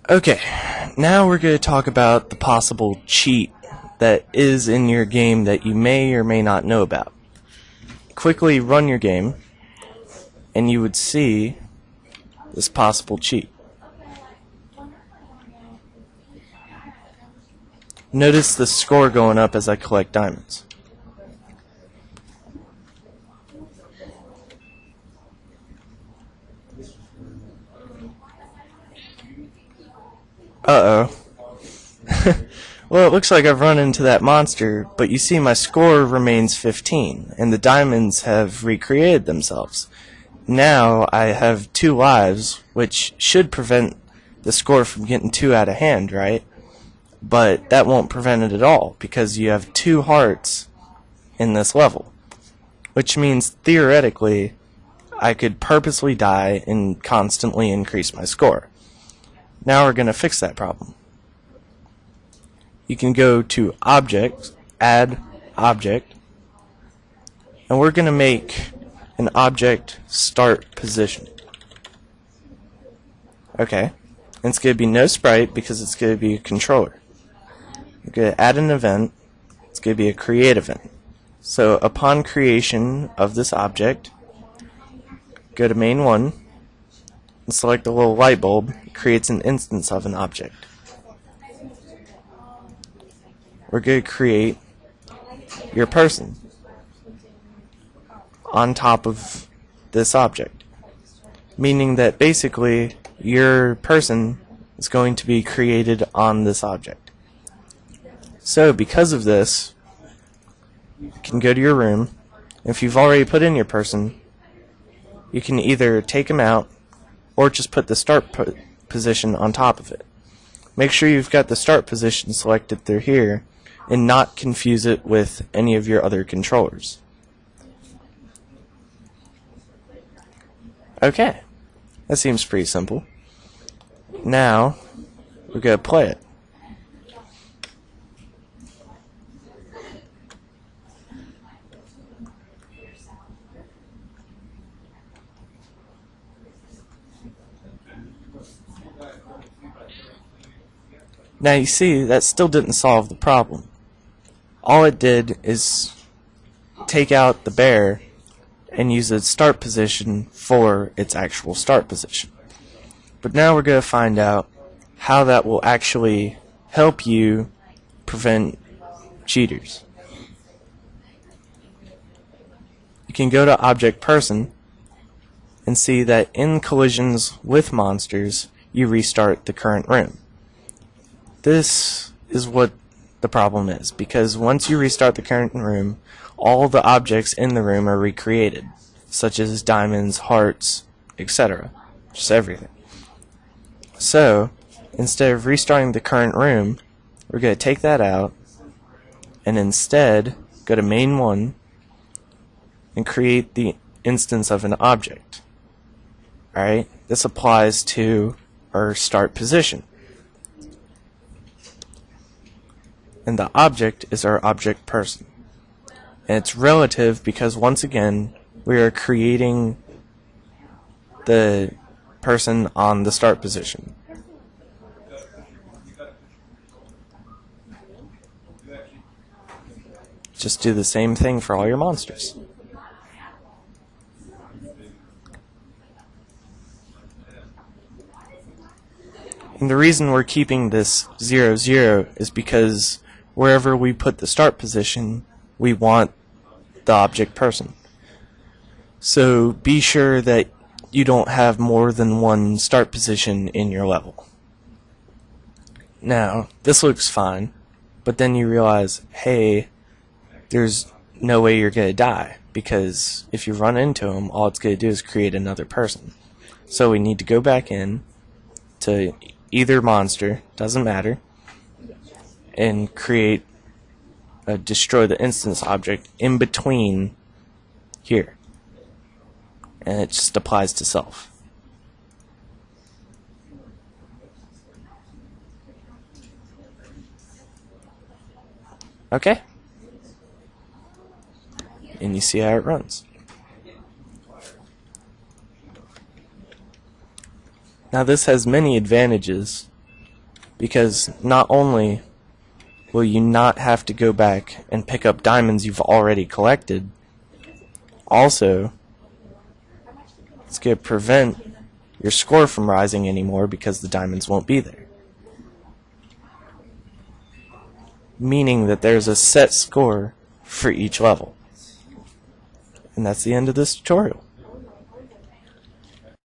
Okay, now we're going to talk about the possible cheat that is in your game that you may or may not know about. Quickly run your game, and you would see this possible cheat. Notice the score going up as I collect diamonds. Uh-oh. Well, it looks like I've run into that monster, but you see my score remains 15, and the diamonds have recreated themselves. Now I have 2 lives, which should prevent the score from getting too out of hand, right? But that won't prevent it at all, because you have 2 hearts in this level. Which means, theoretically, I could purposely die and constantly increase my score. Now we're going to fix that problem. You can go to Object, Add Object, and we're going to make an object start position. Okay, and it's going to be no sprite because it's going to be a controller. We're going to add an event. It's going to be a create event. So upon creation of this object, go to main 1 and select the little light bulb. It creates an instance of an object. We're going to create your person on top of this object, meaning that basically your person is going to be created on this object. So because of this, you can go to your room. If you've already put in your person, you can either take him out or just put the start position on top of it. Make sure you've got the start position selected through here and not confuse it with any of your other controllers. Okay, that seems pretty simple. Now, we're going to play it. Now you see, that still didn't solve the problem. All it did is take out the bear and use its start position for its actual start position. But now we're going to find out how that will actually help you prevent cheaters. You can go to Object Person and see that in collisions with monsters, you restart the current room. This is what the problem is, because once you restart the current room, all the objects in the room are recreated, such as diamonds, hearts, etc. Just everything. So, instead of restarting the current room, we're going to take that out, and instead go to main 1 and create the instance of an object. Alright, this applies to our start position. And the object is our object person. And it's relative because, once again, we are creating the person on the start position. Just do the same thing for all your monsters. And the reason we're keeping this 0, 0 is because wherever we put the start position, we want the object person. So be sure that you don't have more than one start position in your level. Now, this looks fine, but then you realize, hey, there's no way you're going to die, because if you run into him, all it's going to do is create another person. So we need to go back in to either monster, doesn't matter, and create destroy the instance object in between here, and it just applies to self. Okay, and you see how it runs. Now this has many advantages because not only will you not have to go back and pick up diamonds you've already collected, also it's going to prevent your score from rising anymore because the diamonds won't be there. Meaning that there's a set score for each level. And that's the end of this tutorial.